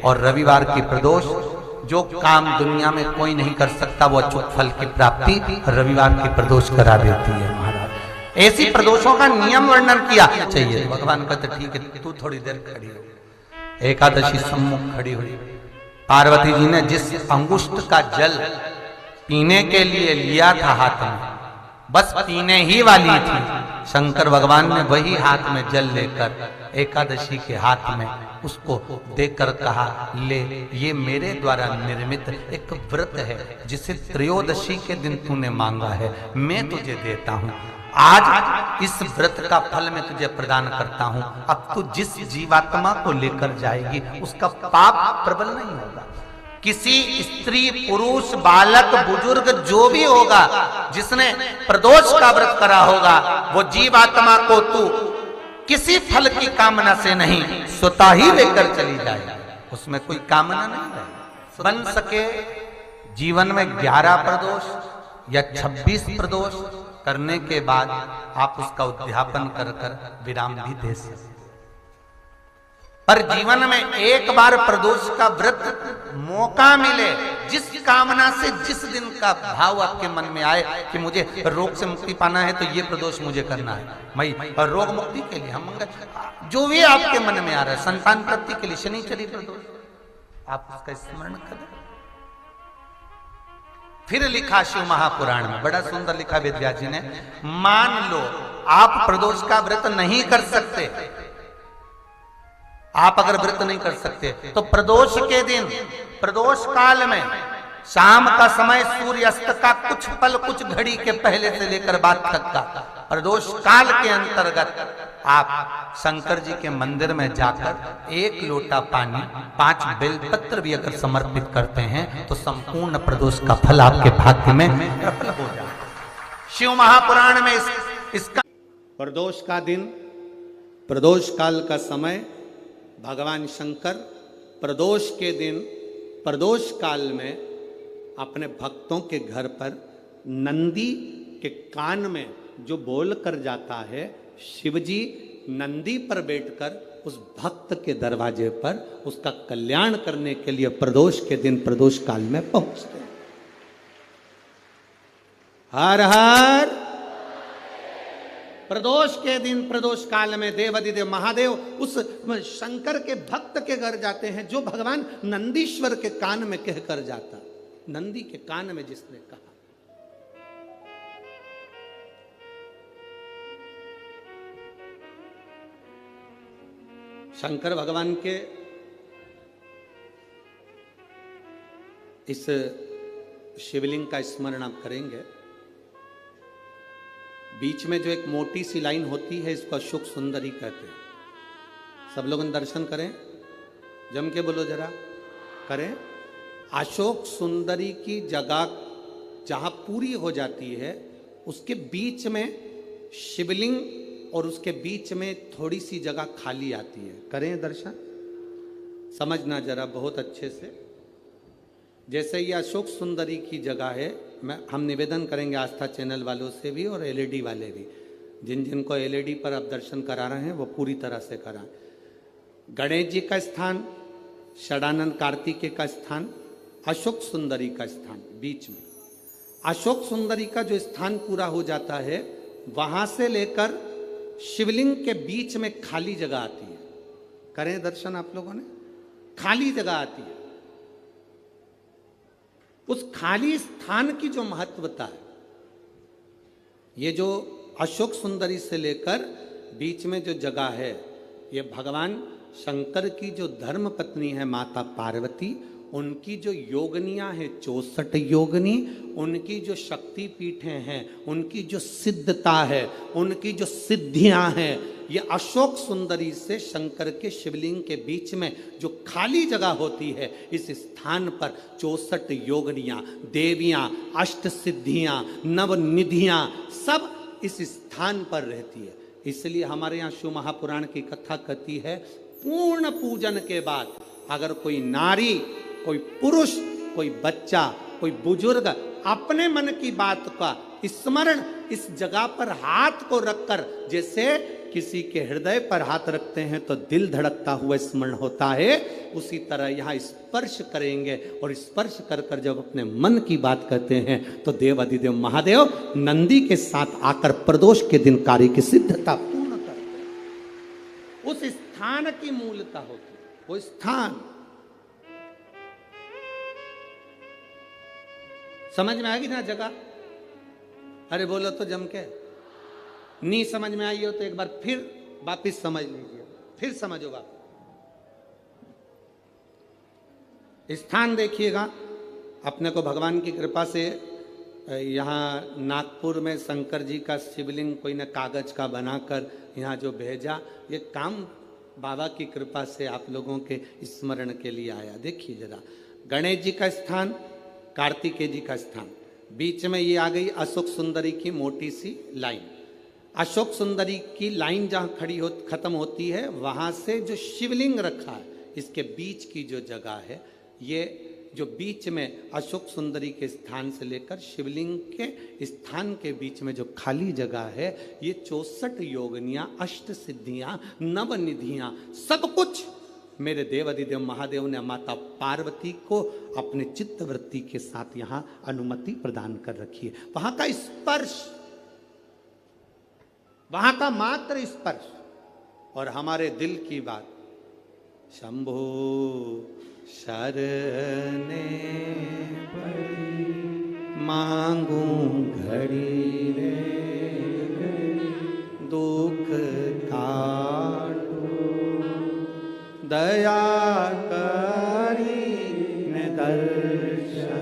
और रविवार की प्रदोष, जो काम दुनिया में कोई नहीं कर सकता वो अचूक फल की प्राप्ति रविवार की प्रदोष करा देती है महाराज। ऐसी प्रदोषों का नियम वर्णन किया चाहिए। भगवान कहते ठीक है तू थोड़ी देर खड़ी हो। एकादशी सम्मुख खड़ी हुई, पार्वती जी ने जिस अंगुष्ठ का जल पीने के लिए लिया था हाथ में, बस पीने ही वाली थी, शंकर भगवान ने वही हाथ में जल लेकर एकादशी के हाथ में उसको देकर कहा ले, ये मेरे द्वारा निर्मित एक व्रत है जिसे त्रयोदशी के दिन तूने मांगा है, मैं तुझे देता हूं। आज इस व्रत का फल मैं तुझे प्रदान करता हूं। अब तू जिस जीवात्मा को लेकर जाएगी उसका पाप प्रबल नहीं होगा। किसी स्त्री, पुरुष, बालक, बुजुर्ग जो भी होगा जिसने प्रदोष का व्रत करा होगा, वो जीवात्मा को तू किसी फल की कामना से नहीं स्वतः ही लेकर चली जाए, उसमें कोई कामना नहीं है। बन सके जीवन में 11 प्रदोष या 26 प्रदोष करने के बाद आप उसका उद्यापन कर कर विराम भी दे सकते। पर जीवन में एक बार प्रदोष का व्रत मौका मिले, जिस कामना से जिस दिन का भाव आपके मन में आए कि मुझे रोग से मुक्ति पाना है तो ये प्रदोष मुझे करना है, मैं रोग मुक्ति के लिए हम जो भी आपके मन में आ रहा है, संतान प्राप्ति के लिए शनिचरी प्रदोष, आप उसका स्मरण करें। फिर लिखा शिव महापुराण में, बड़ा सुंदर लिखा वेदव्यास जी ने, मान लो आप प्रदोष का व्रत नहीं कर सकते, आप अगर व्रत नहीं कर सकते तो प्रदोष के दिन, प्रदोष काल में शाम का समय सूर्यास्त का कुछ पल, कुछ घड़ी के पहले से लेकर बाद तक का प्रदोष काल के अंतर्गत आप शंकर जी के मंदिर में जाकर 1 लोटा पानी, 5 बेलपत्र भी अगर समर्पित करते हैं तो संपूर्ण प्रदोष का फल आपके भाग्य में प्रबल हो जाए। शिव महापुराण में इसका प्रदोष का दिन, प्रदोष काल का समय, भगवान शंकर प्रदोष के दिन, प्रदोष काल में अपने भक्तों के घर पर नंदी के कान में जो बोल कर जाता है, शिवजी नंदी पर बैठकर उस भक्त के दरवाजे पर उसका कल्याण करने के लिए प्रदोष के दिन, प्रदोष काल में पहुंचते हैं। हर हर प्रदोष के दिन, प्रदोष काल में देवाधिदेव महादेव उस शंकर के भक्त के घर जाते हैं जो भगवान नंदीश्वर के कान में कहकर जाता, नंदी के कान में जिसने कहा। शंकर भगवान के इस शिवलिंग का स्मरण आप करेंगे। बीच में जो एक मोटी सी लाइन होती है इसको अशोक सुंदरी कहते हैं। सब लोग दर्शन करें, जम के बोलो जरा, करें। अशोक सुंदरी की जगह जहां पूरी हो जाती है उसके बीच में शिवलिंग और उसके बीच में थोड़ी सी जगह खाली आती है। करें दर्शन, समझना जरा बहुत अच्छे से। जैसे ये अशोक सुंदरी की जगह है, हम निवेदन करेंगे आस्था चैनल वालों से भी और एलईडी वाले भी, जिन जिनको एलईडी पर आप दर्शन करा रहे हैं वो पूरी तरह से कराएं। गणेश जी का स्थान, षडानंद कार्तिकेय का स्थान, अशोक सुंदरी का स्थान बीच में। अशोक सुंदरी का जो स्थान पूरा हो जाता है वहां से लेकर शिवलिंग के बीच में खाली जगह आती है। करें दर्शन आप लोगों ने, खाली जगह आती है। उस खाली स्थान की जो महत्वता है, ये जो अशोक सुंदरी से लेकर बीच में जो जगह है, ये भगवान शंकर की जो धर्म पत्नी है माता पार्वती, उनकी जो योगनियां हैं 64 योगनी, उनकी जो शक्ति पीठें हैं, उनकी जो सिद्धता है, उनकी जो सिद्धियां हैं, ये अशोक सुंदरी से शंकर के शिवलिंग के बीच में जो खाली जगह होती है, इस स्थान पर 64 योगनियां, देवियां, अष्ट सिद्धियां, नवनिधियां सब इस स्थान पर रहती है। इसलिए हमारे यहाँ शिव महापुराण की कथा कहती है, पूर्ण पूजन के बाद अगर कोई नारी, कोई पुरुष, कोई बच्चा, कोई बुजुर्ग अपने मन की बात का स्मरण इस जगह पर हाथ को रखकर, जैसे किसी के हृदय पर हाथ रखते हैं तो दिल धड़कता हुआ स्मरण होता है, उसी तरह यहाँ स्पर्श करेंगे और स्पर्श कर कर जब अपने मन की बात करते हैं तो देव अधिदेव महादेव नंदी के साथ आकर प्रदोष के दिन कार्य की सिद्धता पूर्ण करते हैं। उस स्थान की मूलता होती है, वो स्थान समझ में आ गई ना जगह? अरे बोलो तो जम के। नहीं समझ में आई हो तो एक बार फिर वापिस समझ लीजिए, फिर समझोगा। स्थान देखिएगा, अपने को भगवान की कृपा से यहाँ नागपुर में शंकर जी का शिवलिंग कोई ने कागज का बनाकर यहाँ जो भेजा, ये काम बाबा की कृपा से आप लोगों के स्मरण के लिए आया। देखिए जरा, गणेश जी का स्थान, कार्तिकेय जी का स्थान, बीच में ये आ गई अशोक सुंदरी की मोटी सी लाइन। अशोक सुंदरी की लाइन जहाँ खड़ी हो खत्म होती है, वहाँ से जो शिवलिंग रखा है, इसके बीच की जो जगह है, ये जो बीच में अशोक सुंदरी के स्थान से लेकर शिवलिंग के स्थान के बीच में जो खाली जगह है, ये 64 योगनियाँ, अष्ट सिद्धियाँ, नवनिधियाँ, सब कुछ मेरे देव अधिदेव महादेव ने माता पार्वती को अपने चित्त वृत्ति के साथ यहाँ अनुमति प्रदान कर रखी है। वहाँ का स्पर्श, वहाँ का मात्र स्पर्श और हमारे दिल की बात, शंभो शरणे पड़ी मांगू घड़ी रे दुख काटो दया करी ने दर्शन।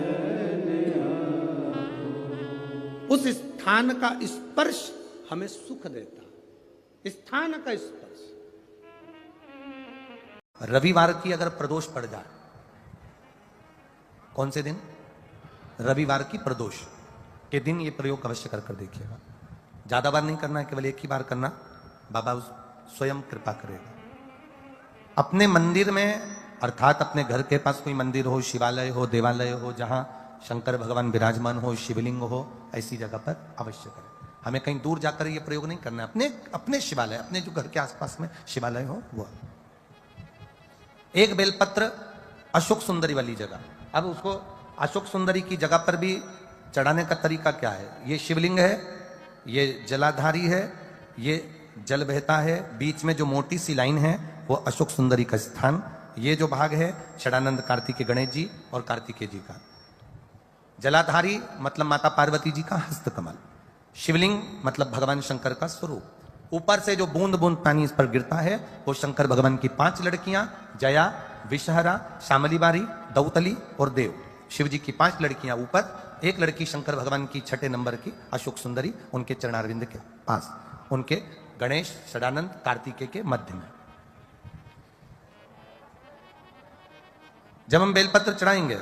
उस स्थान का स्पर्श हमें सुख देता, स्थान का स्पर्श। रविवार की अगर प्रदोष पड़ जाए, कौन से दिन? रविवार की प्रदोष के दिन ये प्रयोग अवश्य कर कर देखिएगा। ज्यादा बार नहीं करना है, केवल एक ही बार करना, बाबा स्वयं कृपा करेगा। अपने मंदिर में, अर्थात अपने घर के पास कोई मंदिर हो, शिवालय हो, देवालय हो, जहां शंकर भगवान विराजमान हो, शिवलिंग हो, ऐसी जगह पर अवश्य करें। हमें कहीं दूर जाकर ये प्रयोग नहीं करना है, अपने शिवालय, अपने जो घर के आसपास में शिवालय हो वो। एक बेलपत्र अशोक सुंदरी वाली जगह। अब उसको अशोक सुंदरी की जगह पर भी चढ़ाने का तरीका क्या है? ये शिवलिंग है, ये जलाधारी है, ये जल बहता है, बीच में जो मोटी सी लाइन है वो अशोक सुंदरी का स्थान, ये जो भाग है षडानंद कार्तिकेय गणेश जी और कार्तिकेय जी का। जलाधारी मतलब माता पार्वती जी का हस्तकमल, शिवलिंग मतलब भगवान शंकर का स्वरूप। ऊपर से जो बूंद बूंद पानी इस पर गिरता है वो शंकर भगवान की 5 लड़कियां, जया, विषहरा, शामलीबारी, दौतली और देव। शिव जी की 5 लड़कियां ऊपर, एक लड़की शंकर भगवान की 6ठे नंबर की अशोक सुंदरी उनके चरणारविंद के पास, उनके गणेश षडानंद कार्तिकेय के मध्य में। जब हम बेलपत्र चढ़ाएंगे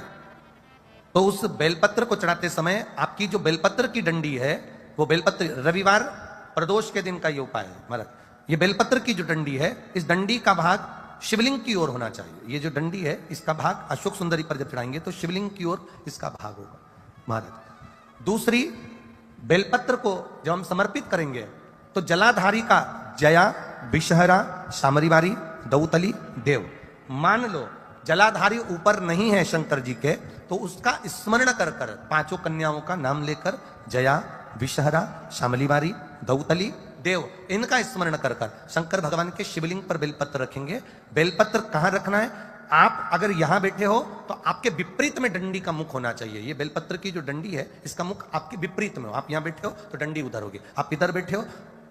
तो उस बेलपत्र को चढ़ाते समय आपकी जो बेलपत्र की डंडी है वो बेलपत्र, रविवार प्रदोष के दिन का ये उपाय है महाराज, ये बेलपत्र की जो डंडी है, इस डंडी का भाग शिवलिंग की ओर होना चाहिए। ये जो डंडी है इसका भाग अशोक सुंदरी पर जब चढ़ाएंगे तो शिवलिंग की ओर इसका भाग होगा महाराज। दूसरी, बेलपत्र को जब हम समर्पित करेंगे तो जलाधारी का जया, विषहरा, शामरीबारी, दौतली, देव, मान लो जलाधारी ऊपर नहीं है शंकर जी के, तो उसका स्मरण कर कर 5 कन्याओं का नाम लेकर जया, विषहरा, शामलीबारी, दौतली, देव, इनका स्मरण कर कर शंकर भगवान के शिवलिंग पर बेलपत्र रखेंगे। बेलपत्र कहां रखना है? आप अगर यहां बैठे हो तो आपके विपरीत में डंडी का मुख होना चाहिए। ये बेलपत्र की जो डंडी है इसका मुख आपके विपरीत में हो। आप यहां बैठे हो तो डंडी उधर होगी, आप इधर बैठे हो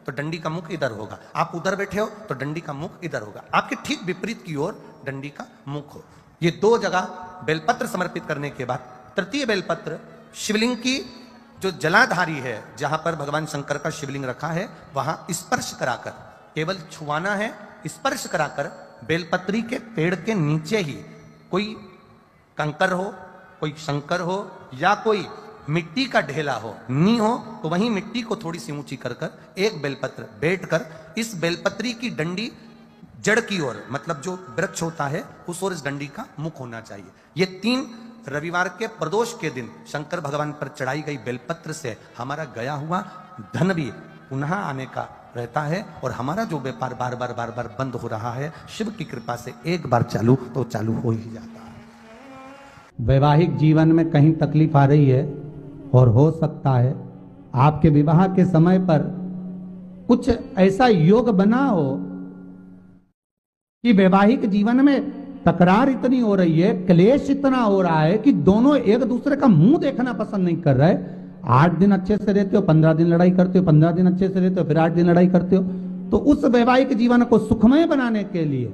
तो डंडी का मुख इधर होगा, आप उधर बैठे हो तो डंडी का मुख इधर होगा, आपके ठीक विपरीत की ओर डंडी का मुख हो। ये 2 जगह बेलपत्र समर्पित करने के बाद तृतीय बेलपत्र शिवलिंग की जो जलाधारी है, जहां पर भगवान शंकर का शिवलिंग रखा है, वहां स्पर्श कराकर, केवल छुआना है, स्पर्श कराकर बेलपत्री के पेड़ के नीचे ही कोई कंकर हो, कोई शंकर हो या कोई मिट्टी का ढेला हो, नी हो, तो वहीं मिट्टी को थोड़ी सी ऊंची कर कर एक बेलपत्र बैठकर इस बेलपत्री की डंडी जड़ की ओर, मतलब जो वृक्ष होता है उस ओर इस डंडी का मुख होना चाहिए। ये 3 रविवार के प्रदोष के दिन शंकर भगवान पर चढ़ाई गई बेलपत्र से हमारा गया हुआ धन भी पुनः आने का रहता है और हमारा जो व्यापार बार बार बार बार बंद हो रहा है, शिव की कृपा से एक बार चालू तो चालू हो ही जाता है। वैवाहिक जीवन में कहीं तकलीफ आ रही है और हो सकता है आपके विवाह के समय पर कुछ ऐसा योग बना हो कि वैवाहिक जीवन में तकरार इतनी हो रही है, क्लेश इतना हो रहा है कि दोनों एक दूसरे का मुंह देखना पसंद नहीं कर रहे। 8 दिन अच्छे से रहते हो, 15 दिन लड़ाई करते हो, 15 दिन अच्छे से रहते हो, फिर 8 दिन लड़ाई करते हो। तो उस वैवाहिक जीवन को सुखमय बनाने के लिए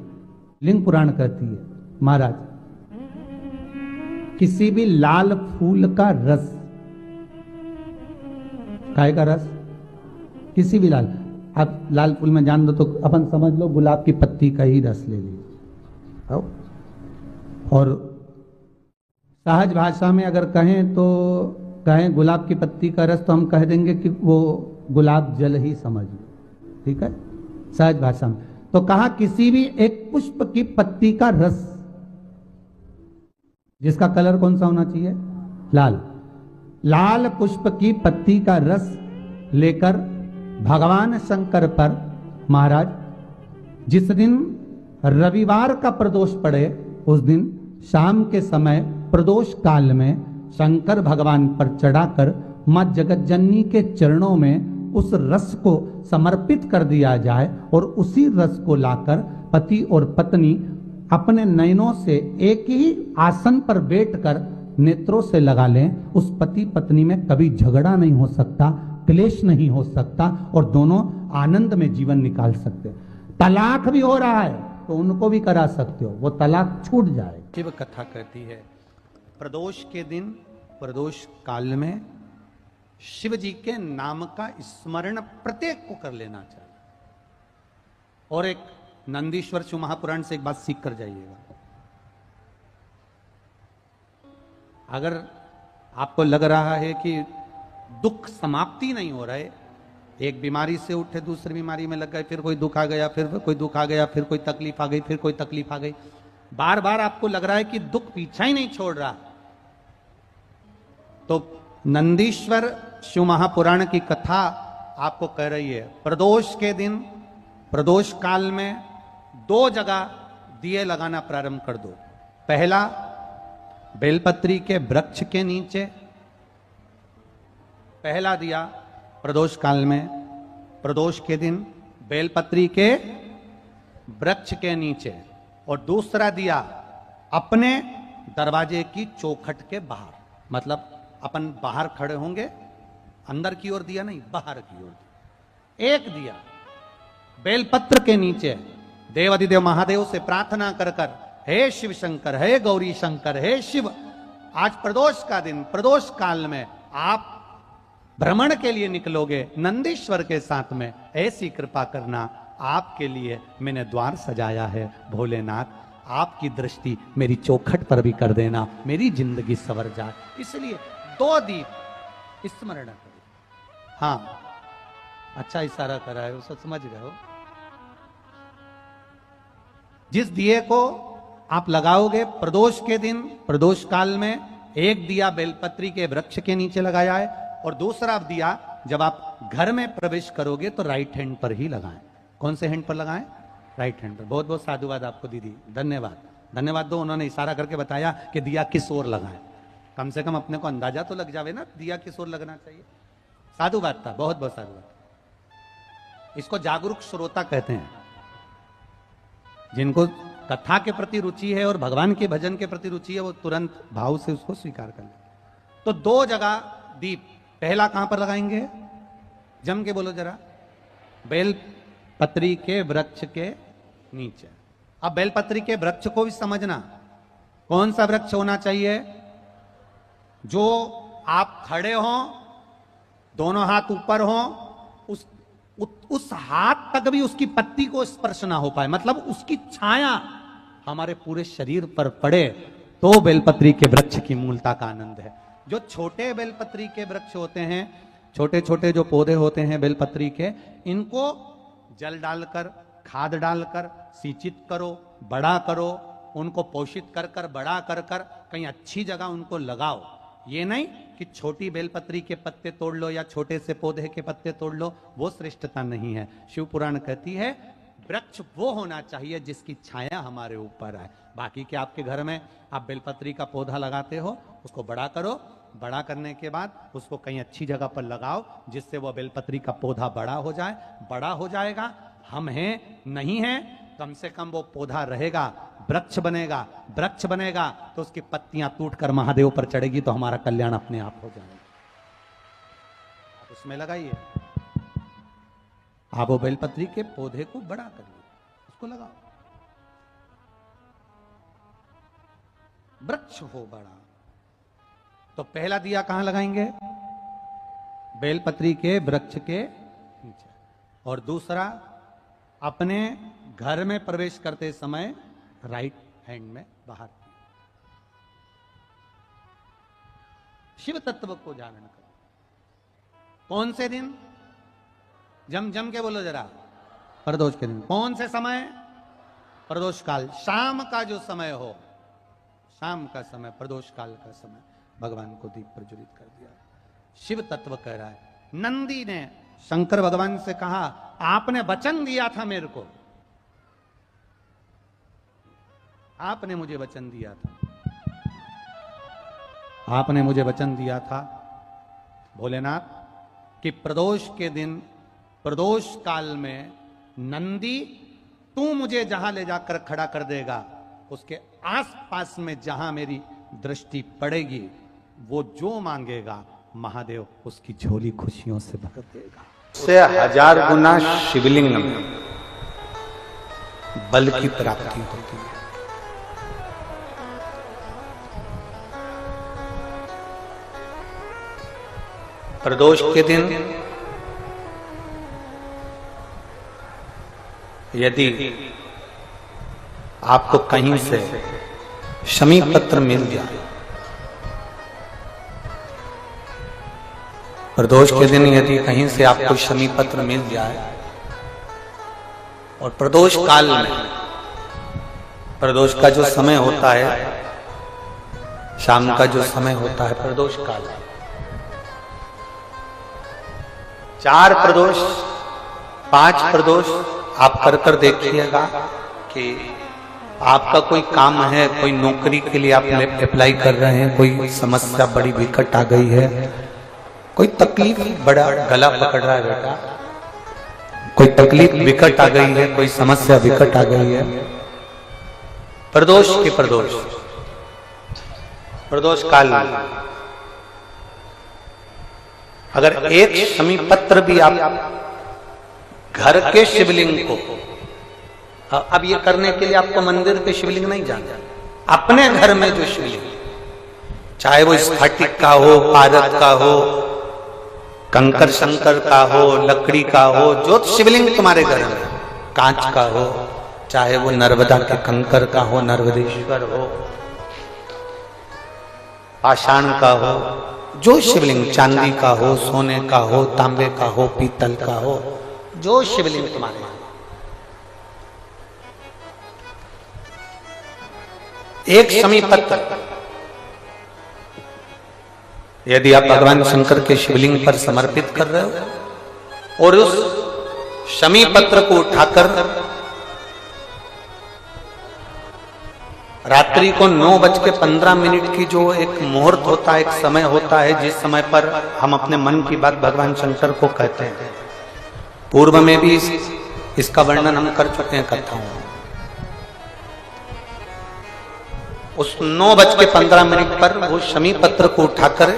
लिंग पुराण कहती है, महाराज किसी भी लाल फूल का रस, काय का रस, किसी भी लाल, आप लाल फूल में जान दो तो अपन समझ लो गुलाब की पत्ती का ही रस ले लीजिए। और सहज भाषा में अगर कहें तो कहें गुलाब की पत्ती का रस, तो हम कह देंगे कि वो गुलाब जल ही समझ लो, ठीक है, सहज भाषा में। तो कहा किसी भी एक पुष्प की पत्ती का रस, जिसका कलर कौन सा होना चाहिए, लाल, लाल पुष्प की पत्ती का रस लेकर भगवान शंकर पर महाराज जिस दिन रविवार का प्रदोष पड़े उस दिन शाम के समय प्रदोष काल में शंकर भगवान पर चढ़ाकर मां जगतजननी के चरणों में उस रस को समर्पित कर दिया जाए और उसी रस को लाकर पति और पत्नी अपने नयनों से एक ही आसन पर बैठकर नेत्रों से लगा लें। उस पति पत्नी में कभी झगड़ा नहीं हो सकता, क्लेश नहीं हो सकता और दोनों आनंद में जीवन निकाल सकते। तलाक भी हो रहा है तो उनको भी करा सकते हो, वो तलाक छूट जाए। शिव कथा कहती है प्रदोष के दिन, प्रदोष काल में शिव जी के नाम का स्मरण प्रत्येक को कर लेना चाहिए। और एक नंदीश्वर शिव महापुराण से एक बात सीख कर जाइएगा। अगर आपको लग रहा है कि दुख समाप्ति नहीं हो रहा है, एक बीमारी से उठे दूसरी बीमारी में लग गए, फिर कोई दुख आ गया, फिर कोई दुख आ गया, फिर कोई तकलीफ आ गई, फिर कोई तकलीफ आ गई, बार बार आपको लग रहा है कि दुख पीछा ही नहीं छोड़ रहा, तो नंदीश्वर शिव महापुराण की कथा आपको कह रही है प्रदोष के दिन, प्रदोष काल में 2 जगह दिए लगाना प्रारंभ कर दो। पहला बेलपत्री के वृक्ष के नीचे, पहला दिया प्रदोष काल में, प्रदोष के दिन बेलपत्री के वृक्ष के नीचे, और दूसरा दिया अपने दरवाजे की चौखट के बाहर, मतलब अपन बाहर खड़े होंगे, अंदर की ओर दिया नहीं, बाहर की ओर दिया। एक दिया बेलपत्र के नीचे देवाधिदेव महादेव से प्रार्थना कर कर, हे शिव शंकर, हे गौरी शंकर, हे शिव, आज प्रदोष का दिन, प्रदोष काल में आप भ्रमण के लिए निकलोगे नंदीश्वर के साथ में, ऐसी कृपा करना, आपके लिए मैंने द्वार सजाया है भोलेनाथ, आपकी दृष्टि मेरी चौखट पर भी कर देना, मेरी जिंदगी संवर जाए। इसलिए 2 दीप स्मरण करो। हाँ, अच्छा इशारा करा है, उसे समझ गए हो। जिस दिए को आप लगाओगे प्रदोष के दिन, प्रदोष काल में, एक दिया बेलपत्री के वृक्ष के नीचे लगाया है और दूसरा दिया जब आप घर में प्रवेश करोगे तो राइट हैंड पर ही लगाएं। कौन से हैंड पर लगाएं? राइट हैंड पर। बहुत बहुत साधुवाद आपको दीदी, धन्यवाद, धन्यवाद दो। उन्होंने इशारा करके बताया कि दिया किस ओर लगाएं, कम से कम अपने को अंदाजा तो लग जावे ना दिया किस ओर लगना चाहिए। साधुवाद था, बहुत बहुत साधुवाद। इसको जागरूक श्रोता कहते हैं, जिनको कथा के प्रति रुचि है और भगवान के भजन के प्रति रुचि है, वो तुरंत भाव से उसको स्वीकार कर ले। तो 2 जगह दीप, पहला कहां पर लगाएंगे? जम के बोलो जरा। बेलपत्री के वृक्ष के नीचे। अब बेलपत्री के वृक्ष को भी समझना, कौन सा वृक्ष होना चाहिए? जो आप खड़े हो, दोनों हाथ ऊपर हो, उस हाथ तक भी उसकी पत्ती को स्पर्श ना हो पाए, मतलब उसकी छाया हमारे पूरे शरीर पर पड़े, तो बेलपत्री के वृक्ष की मूलता का आनंद है। जो छोटे बेलपत्री के वृक्ष होते हैं, छोटे छोटे जो पौधे होते हैं बेलपत्री के, इनको जल डालकर, खाद डालकर सिंचित करो, बड़ा करो, उनको पोषित कर कर बड़ा कर कर कहीं अच्छी जगह उनको लगाओ। ये नहीं कि छोटी बेलपत्री के पत्ते तोड़ लो या छोटे से पौधे के पत्ते तोड़ लो, वो श्रेष्ठता नहीं है। शिव पुराण कहती है वृक्ष वो होना चाहिए जिसकी छाया हमारे ऊपर आए। बाकी के आपके घर में आप बेलपत्री का पौधा लगाते हो, उसको बड़ा करो, बड़ा करने के बाद उसको कहीं अच्छी जगह पर लगाओ जिससे वो बेलपत्री का पौधा बड़ा हो जाए। बड़ा हो जाएगा, हम हैं नहीं हैं, कम से कम वो पौधा रहेगा, वृक्ष बनेगा। वृक्ष बनेगा तो उसकी पत्तियां टूटकर महादेव पर चढ़ेगी तो हमारा कल्याण अपने आप हो जाएगा। आप उसमें लगाइए, आप वो बेलपत्री के पौधे को बड़ा करिए, उसको लगाओ, वृक्ष हो बड़ा। तो पहला दिया कहां लगाएंगे? बेलपत्री के वृक्ष के नीचे। और दूसरा, अपने घर में प्रवेश करते समय राइट हैंड में बाहर। शिव तत्व को जागरण करो। कौन से दिन? जम जम के बोलो जरा। प्रदोष के दिन। कौन से समय? प्रदोष काल, शाम का जो समय हो, शाम का समय, प्रदोष काल का समय भगवान को दीप प्रज्वलित कर दिया। शिव तत्व कह रहा है। नंदी ने शंकर भगवान से कहा आपने वचन दिया था मेरे को, आपने मुझे वचन दिया था, आपने मुझे वचन दिया था भोलेनाथ कि प्रदोष के दिन, प्रदोष काल में नंदी तू मुझे जहां ले जाकर खड़ा कर देगा उसके आसपास में जहां मेरी दृष्टि पड़ेगी वो जो मांगेगा महादेव उसकी झोली खुशियों से भर देगा। से 1000 गुना शिवलिंग में बल की प्राप्ति होती है। प्रदोष के दिन यदि आपको कहीं से शमी पत्र मिल जाए, प्रदोष के दिन यदि कहीं से आपको शमी पत्र मिल जाए और प्रदोष काल में, प्रदोष का जो समय होता है, शाम का जो समय होता है प्रदोष काल, 4 प्रदोष 5 प्रदोष आप कर देखिएगा कि आपका कोई काम है, कोई नौकरी के लिए आप अप्लाई कर रहे हैं, कोई समस्या बड़ी विकट आ गई है, कोई तकलीफ, बड़ा गला पकड़ रहा है बेटा, कोई तकलीफ विकट आ गई है, कोई समस्या विकट आ गई है, प्रदोष के प्रदोष काल में अगर एक शमी पत्र भी आप घर के शिवलिंग को, अब ये करने के लिए आपको मंदिर के शिवलिंग नहीं जाना, अपने घर में जो शिवलिंग, चाहे वो स्फटिक का हो, पारद का हो, कंकर शंकर का हो, लकड़ी का हो, जो शिवलिंग तुम्हारे घर में, कांच का हो, चाहे वो नर्मदा के कंकर का हो, नर्मदेश्वर हो, पाषाण का हो, जो शिवलिंग, चांदी का हो, सोने का हो, तांबे का हो, पीतल का हो, जो शिवलिंग तुम्हारे, एक शमी पत्र यदि आप भगवान शंकर के शिवलिंग पर समर्पित कर रहे हो और उस शमी पत्र को उठाकर रात्रि को 9:15 की जो एक मुहूर्त होता है, एक समय होता है जिस समय पर हम अपने मन की बात भगवान शंकर को कहते हैं, पूर्व में भी इसका वर्णन हम कर चुके हैं कथाओं में। उस 9:15 पर वो शमी पत्र को उठाकर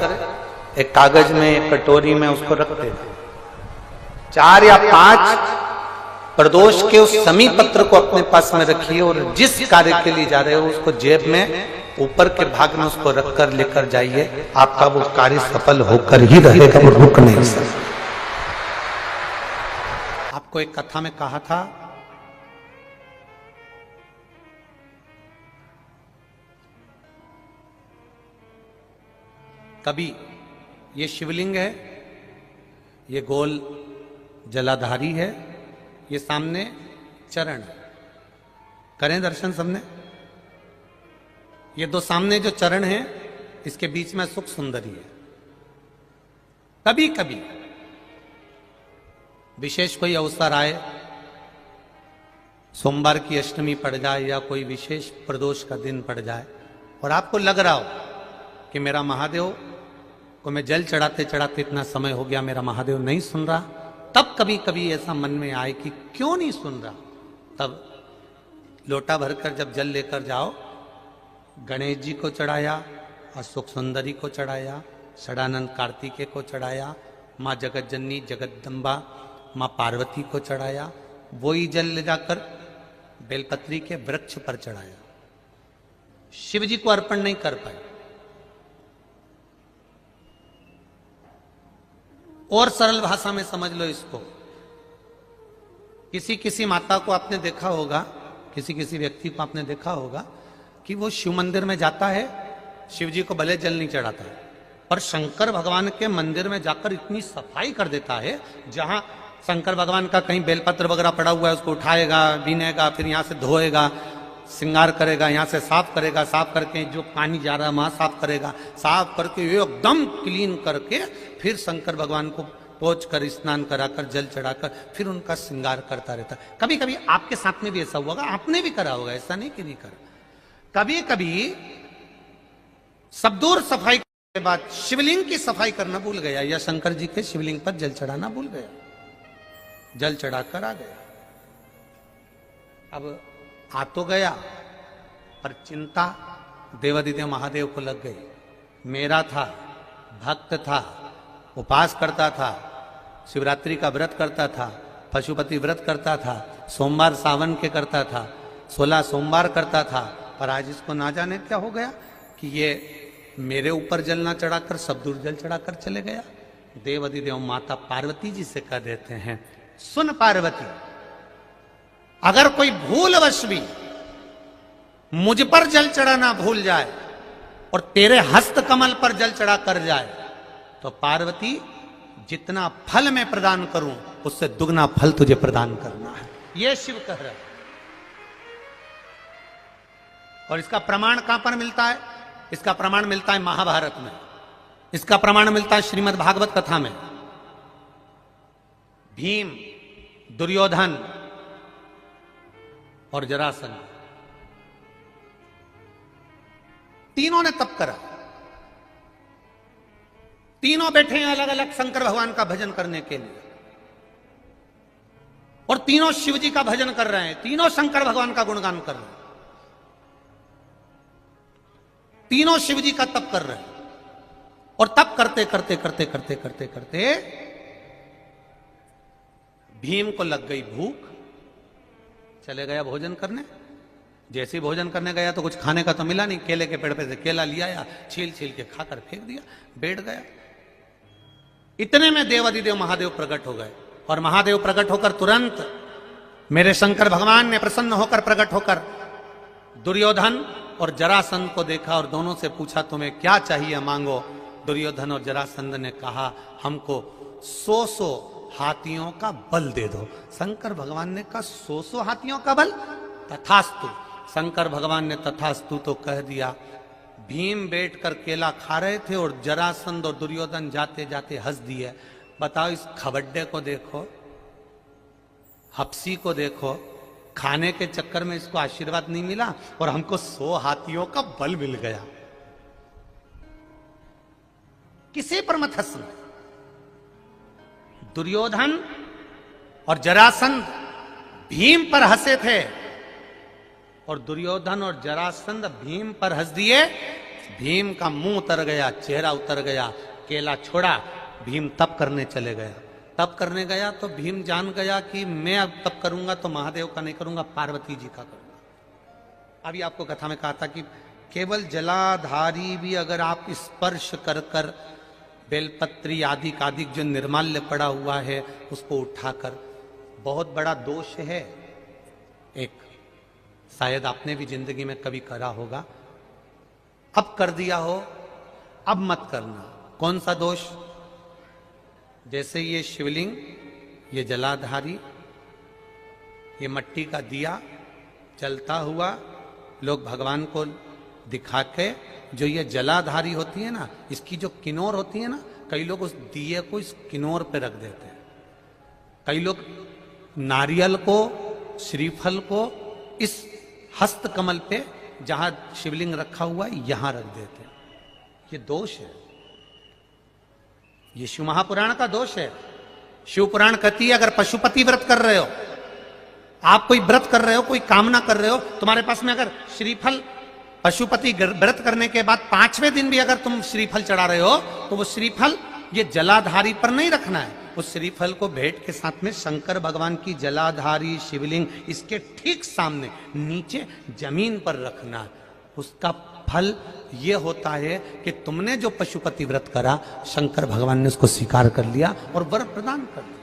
एक कागज में, एक कटोरी में उसको रखते हैं। 4 या 5 प्रदोष के उस शमी पत्र को अपने पास में रखिए और जिस कार्य के लिए जा रहे हो उसको जेब में ऊपर के भाग में उसको रखकर लेकर जाइए, आपका वो कार्य सफल होकर ही रहेगा, वो रुक नहीं सकता। आपको एक कथा में कहा था, कभी ये शिवलिंग है, ये गोल जलाधारी है, ये सामने चरण, करें दर्शन सबने, ये 2 सामने जो चरण हैं इसके बीच में सुख सुंदरी है। कभी कभी विशेष कोई अवसर आए, सोमवार की अष्टमी पड़ जाए या कोई विशेष प्रदोष का दिन पड़ जाए और आपको लग रहा हो कि मेरा महादेव को मैं जल चढ़ाते चढ़ाते इतना समय हो गया, मेरा महादेव नहीं सुन रहा, तब कभी कभी ऐसा मन में आए कि क्यों नहीं सुन रहा, तब लोटा भरकर जब जल लेकर जाओ, गणेश जी को चढ़ाया और सुख सुंदरी को चढ़ाया, षडानंद कार्तिकेय को चढ़ाया, माँ जगत जननी जगदम्बा माँ पार्वती को चढ़ाया, वही जल ले जाकर बेलपत्री के वृक्ष पर चढ़ाया, शिव जी को अर्पण नहीं कर पाए। और सरल भाषा में समझ लो इसको, किसी किसी माता को आपने देखा होगा, किसी किसी व्यक्ति को आपने देखा होगा कि वो शिव मंदिर में जाता है, शिव जी को भले जल नहीं चढ़ाता है, पर शंकर भगवान के मंदिर में जाकर इतनी सफाई कर देता है, जहां शंकर भगवान का कहीं बेलपत्र वगैरह पड़ा हुआ है उसको उठाएगा, बीनेगा, फिर यहां से धोएगा, श्रृंगार करेगा, यहां से साफ करेगा, साफ करके जो पानी जा रहा है वहां साफ करेगा, साफ करके एकदम क्लीन करके फिर शंकर भगवान को पोंछ कर स्नान कराकर जल चढ़ाकर फिर उनका श्रृंगार करता रहता है। कभी कभी आपके साथ में भी ऐसा हुआ होगा, आपने भी करा होगा, ऐसा नहीं कि नहीं करा। कभी कभी सब दूर सफाई के बाद शिवलिंग की सफाई करना भूल गया या शंकर जी के शिवलिंग पर जल चढ़ाना भूल गया, जल चढ़ाकर आ गया। अब आ तो गया पर चिंता देवादिदेव महादेव को लग गई। मेरा था, भक्त था, उपास करता था, शिवरात्रि का व्रत करता था, पशुपति व्रत करता था, सोमवार सावन के करता था, 16 सोमवार करता था, पर आज इसको ना जाने क्या हो गया कि ये मेरे ऊपर जल ना चढ़ाकर सब दूर जल चढ़ाकर चले गया। देवादिदेव माता पार्वती जी से कह देते हैं, सुन पार्वती, अगर कोई भूलवश भी मुझ पर जल चढ़ाना भूल जाए और तेरे हस्त कमल पर जल चढ़ा कर जाए तो पार्वती जितना फल मैं प्रदान करूं उससे दुगना फल तुझे प्रदान करना है, यह शिव कह रहा है। और इसका प्रमाण कहां पर मिलता है? इसका प्रमाण मिलता है महाभारत में, इसका प्रमाण मिलता है श्रीमद् भागवत कथा में। भीम, दुर्योधन और जरासंध तीनों ने तप करा, तीनों बैठे हैं अलग अलग शंकर भगवान का भजन करने के लिए और तीनों शिव जी का भजन कर रहे हैं, तीनों शंकर भगवान का गुणगान कर रहे हैं, तीनों शिव जी का तप कर रहे हैं। और तप करते करते करते करते करते करते भीम को लग गई भूख, चले गया भोजन करने। जैसे ही भोजन करने गया तो कुछ खाने का तो मिला नहीं, केले के पेड़ पे से केला लिया या छील छील के खाकर फेंक दिया, बैठ गया। इतने में देवादिदेव महादेव प्रकट हो गए और महादेव प्रकट होकर तुरंत मेरे शंकर भगवान ने प्रसन्न होकर प्रकट होकर दुर्योधन और जरासंध को देखा और दोनों से पूछा, तुम्हें क्या चाहिए मांगो। दुर्योधन और जरासंध ने कहा, हमको 100 हाथियों का बल दे दो। शंकर भगवान ने कहा, 100 हाथियों का बल? तथास्तु। शंकर भगवान ने तथास्तु तो कह दिया। भीम बैठकर केला खा रहे थे और जरासंध और दुर्योधन जाते जाते हंस दिए। बताओ, इस खबड्डे को देखो, हप्सी को देखो, खाने के चक्कर में इसको आशीर्वाद नहीं मिला और हमको 100 हाथियों का बल मिल गया। किसी पर मत हंसना। दुर्योधन और जरासंध भीम पर हंसे थे और दुर्योधन और जरासंध भीम पर हंस दिए। भीम का मुंह उतर गया, चेहरा उतर गया, केला छोड़ा, भीम तप करने चले गया। तप करने गया तो भीम जान गया कि मैं अब तप करूंगा तो महादेव का नहीं करूंगा, पार्वती जी का करूंगा। अभी आपको कथा में कहा था कि केवल जलाधारी भी अगर आप स्पर्श कर कर बेलपत्री आदि कादिक जो निर्माल्य पड़ा हुआ है उसको उठाकर, बहुत बड़ा दोष है एक, शायद आपने भी जिंदगी में कभी करा होगा, अब कर दिया हो, अब मत करना। कौन सा दोष? जैसे ये शिवलिंग, ये जलाधारी, ये मट्टी का दिया जलता हुआ, लोग भगवान को दिखा के जो ये जलाधारी होती है ना, इसकी जो किनोर होती है ना, कई लोग उस दिए को इस किनोर पे रख देते हैं, कई लोग नारियल को, श्रीफल को इस हस्त कमल पे जहां शिवलिंग रखा हुआ है यहां रख देते हैं। ये दोष है, ये शिव महापुराण का दोष है। शिव पुराण कहती है अगर पशुपति व्रत कर रहे हो, आप कोई व्रत कर रहे हो, कोई कामना कर रहे हो, तुम्हारे पास में अगर श्रीफल, पशुपति व्रत करने के बाद 5वें दिन भी अगर तुम श्रीफल चढ़ा रहे हो, तो वो श्रीफल ये जलाधारी पर नहीं रखना है, उस श्रीफल को भेंट के साथ में शंकर भगवान की जलाधारी शिवलिंग इसके ठीक सामने नीचे जमीन पर रखना है। उसका फल ये होता है कि तुमने जो पशुपति व्रत करा, शंकर भगवान ने उसको स्वीकार कर लिया और वर प्रदान कर दिया।